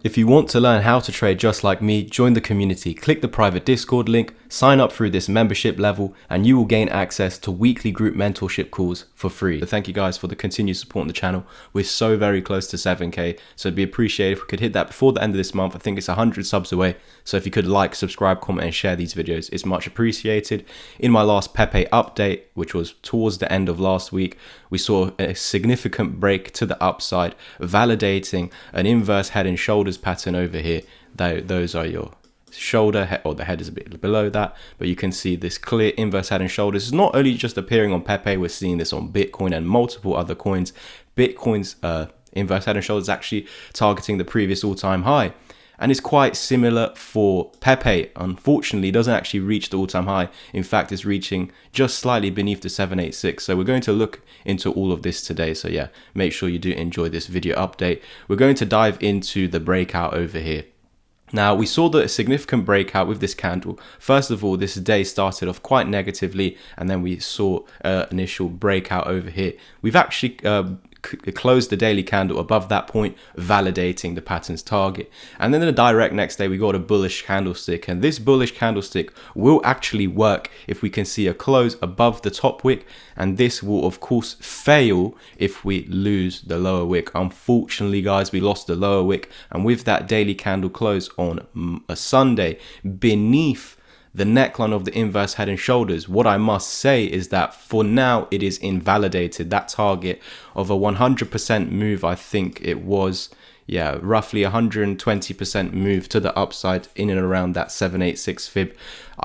If you want to learn how to trade just like me, join the community, click the private Discord link, sign up through this membership level, and you will gain access to weekly group mentorship calls for free. So thank you guys for the continued support on the channel. We're so very close to 7k, so it'd be appreciated if we could hit that before the end of this month. I think it's 100 subs away, so if you could like, subscribe, comment, and share these videos, it's much appreciated. In my last Pepe update, which was towards the end of last week, we saw a significant break to the upside, validating an inverse head and shoulders pattern over here. Those are your shoulder head, or the head is a bit below that, but you can see this clear inverse head and shoulders. It's not only just appearing on Pepe, we're seeing this on Bitcoin and multiple other coins. Bitcoin's inverse head and shoulders is actually targeting the previous all-time high, and it's quite similar for Pepe. Unfortunately, it doesn't actually reach the all-time high. In fact, it's reaching just slightly beneath the 786. So we're going to look into all of this today. So yeah, make sure you do enjoy this video update. We're going to dive into the breakout over here. Now, we saw the significant breakout with this candle. First of all, this day started off quite negatively, and then we saw initial breakout over here. We've actually closed the daily candle above that point, validating the pattern's target. And then in the direct next day, we got a bullish candlestick, and this bullish candlestick will actually work if we can see a close above the top wick, and this will of course fail if we lose the lower wick. Unfortunately, guys, we lost the lower wick, and with that daily candle close on a Sunday beneath the neckline of the inverse head and shoulders, what I must say is that for now it is invalidated. That target of a 100% move, I think it was, yeah, roughly 120% move to the upside in and around that 786 fib,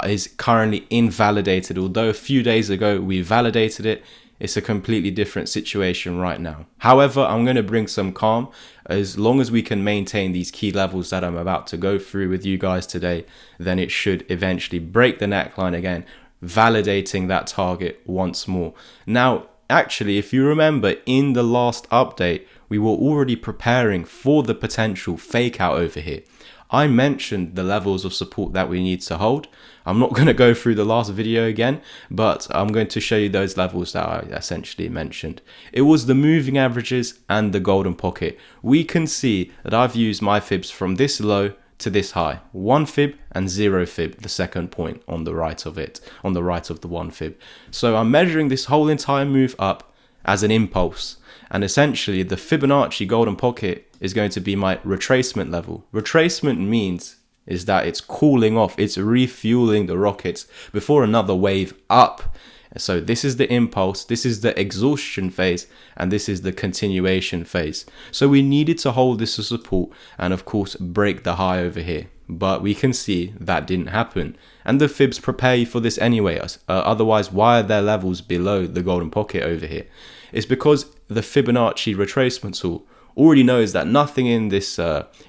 is currently invalidated. Although a few days ago we validated it, it's a completely different situation right now. However, I'm going to bring some calm. As long as we can maintain these key levels that I'm about to go through with you guys today, then it should eventually break the neckline again, validating that target once more. Now, actually, if you remember, in the last update, we were already preparing for the potential fake out over here. I mentioned the levels of support that we need to hold. I'm not going to go through the last video again, but I'm going to show you those levels that I essentially mentioned. It was the moving averages and the golden pocket. We can see that I've used my fibs from this low to this high, 1 fib and 0 fib, the second point on the right of it, on the right of the 1 fib. So I'm measuring this whole entire move up as an impulse, and essentially the Fibonacci golden pocket is going to be my retracement level. Retracement means is that it's cooling off, it's refueling the rockets before another wave up. So this is the impulse, this is the exhaustion phase, and this is the continuation phase. So we needed to hold this as support and of course break the high over here. But we can see that didn't happen, and the fibs prepare you for this anyway. Otherwise, why are there levels below the golden pocket over here? It's because the Fibonacci retracement tool already knows that nothing in this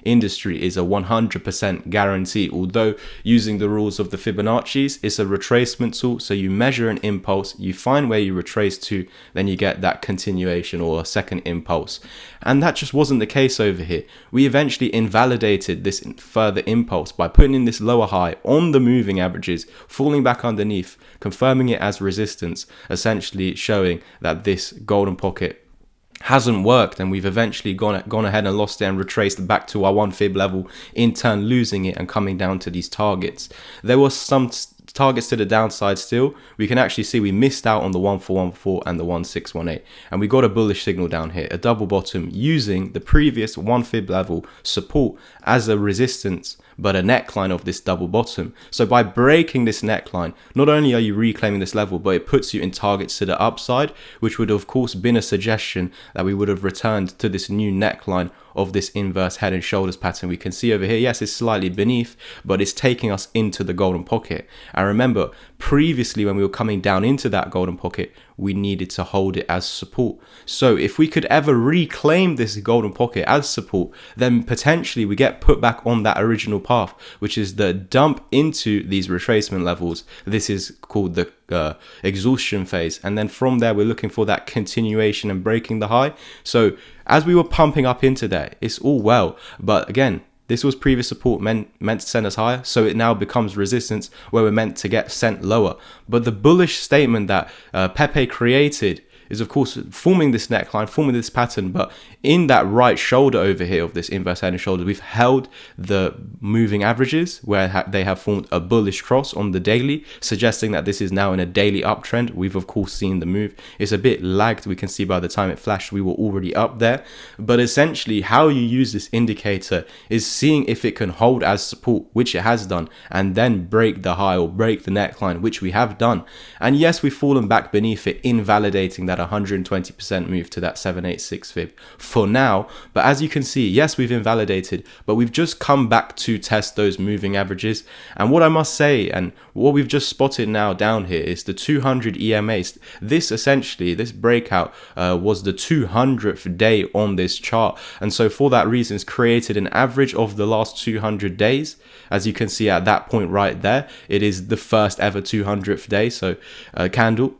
industry is a 100% guarantee. Although using the rules of the Fibonacci's, it's a retracement tool. So you measure an impulse, you find where you retrace to, then you get that continuation or a second impulse. And that just wasn't the case over here. We eventually invalidated this further impulse by putting in this lower high on the moving averages, falling back underneath, confirming it as resistance, essentially showing that this golden pocket hasn't worked, and we've eventually gone ahead and lost it and retraced back to our 1 fib level, in turn losing it and coming down to these targets. There was some targets to the downside still. We can actually see we missed out on the 1414 and the 1618, and we got a bullish signal down here, a double bottom, using the previous 1 fib level support as a resistance, but a neckline of this double bottom. So by breaking this neckline, not only are you reclaiming this level, but it puts you in targets to the upside, which would of course been a suggestion that we would have returned to this new neckline of this inverse head and shoulders pattern. We can see over here, yes, it's slightly beneath, but it's taking us into the golden pocket. And remember, previously when we were coming down into that golden pocket, we needed to hold it as support. So if we could ever reclaim this golden pocket as support, then potentially we get put back on that original path, which is the dump into these retracement levels. This is called the exhaustion phase, and then from there we're looking for that continuation and breaking the high. So as we were pumping up into that, it's all well, but again, this was previous support meant to send us higher, so it now becomes resistance where we're meant to get sent lower. But the bullish statement that Pepe created is of course forming this neckline, forming this pattern, but in that right shoulder over here of this inverse head and shoulder, we've held the moving averages where they have formed a bullish cross on the daily, suggesting that this is now in a daily uptrend. We've of course seen the move. It's a bit lagged. We can see by the time it flashed, we were already up there. But essentially how you use this indicator is seeing if it can hold as support, which it has done, and then break the high or break the neckline, which we have done. And yes, we've fallen back beneath it, invalidating that 120% move to that 786 fib for now. But as you can see, yes, we've invalidated, but we've just come back to test those moving averages. And what I must say, and what we've just spotted now down here, is the 200 EMAs. This essentially, this breakout was the 200th day on this chart. And so for that reason, it's created an average of the last 200 days. As you can see at that point right there, it is the first ever 200th day. So candle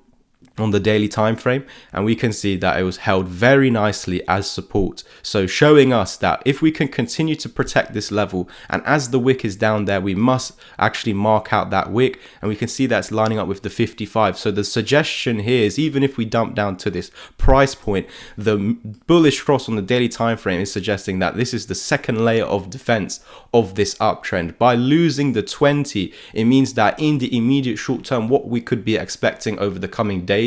on the daily time frame, and we can see that it was held very nicely as support, so showing us that if we can continue to protect this level, and as the wick is down there, we must actually mark out that wick, and we can see that's lining up with the 55. So the suggestion here is, even if we dump down to this price point, the bullish cross on the daily time frame is suggesting that this is the second layer of defense of this uptrend. By losing the 20, it means that in the immediate short term, what we could be expecting over the coming days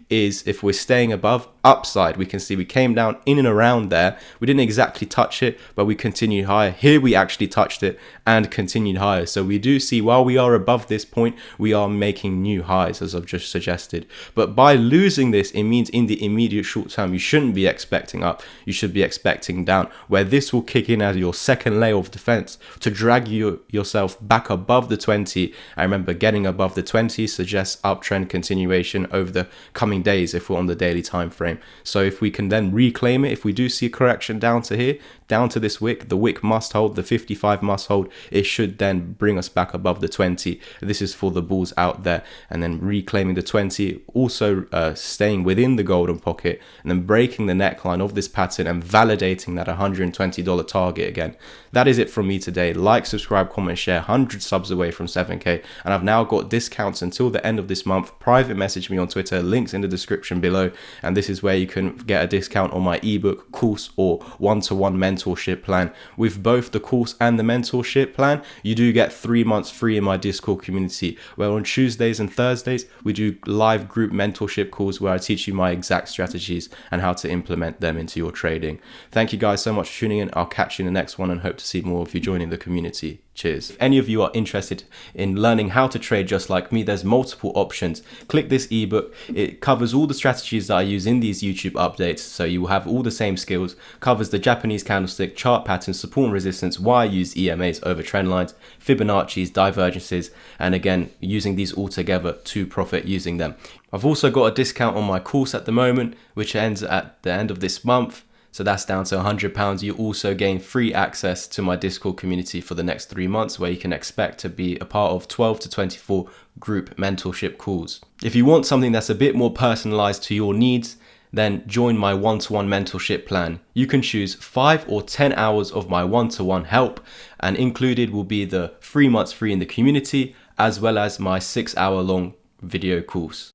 is, if we're staying above, upside. We can see we came down in and around there. We didn't exactly touch it, but we continued higher. Here we actually touched it and continued higher. So we do see, while we are above this point, we are making new highs, as I've just suggested. But by losing this, it means in the immediate short term, you shouldn't be expecting up. You should be expecting down, where this will kick in as your second layer of defense to drag yourself back above the 20. I remember, getting above the 20 suggests uptrend continuation over the coming days if we're on the daily time frame. So if we can then reclaim it, if we do see a correction down to here, down to this wick, the wick must hold, the 55 must hold, it should then bring us back above the 20. This is for the bulls out there. And then reclaiming the 20, also staying within the golden pocket, and then breaking the neckline of this pattern and validating that $120 target again. That is it from me today. Like, subscribe, comment, share. 100 subs away from 7k, and I've now got discounts until the end of this month. Private message me on Twitter, links in the description below, and this is where you can get a discount on my ebook, course, or one-to-one mentorship plan. With both the course and the mentorship plan, you do get 3 months free in my Discord community, where on Tuesdays and Thursdays we do live group mentorship calls where I teach you my exact strategies and how to implement them into your trading. Thank you guys so much for tuning in. I'll catch you in the next one, and hope to see more of you joining the community. Cheers. If any of you are interested in learning how to trade just like me, there's multiple options. Click this ebook. It covers all the strategies that I use in these YouTube updates, so you will have all the same skills. Covers the Japanese candlestick, chart patterns, support and resistance, why I use EMAs over trend lines, Fibonacci's, divergences, and again, using these all together to profit using them. I've also got a discount on my course at the moment, which ends at the end of this month. So that's down to £100. You also gain free access to my Discord community for the next 3 months, where you can expect to be a part of 12 to 24 group mentorship calls. If you want something that's a bit more personalized to your needs, then join my one-to-one mentorship plan. You can choose 5 or 10 hours of my one-to-one help, and included will be the 3 months free in the community, as well as my 6-hour long video course.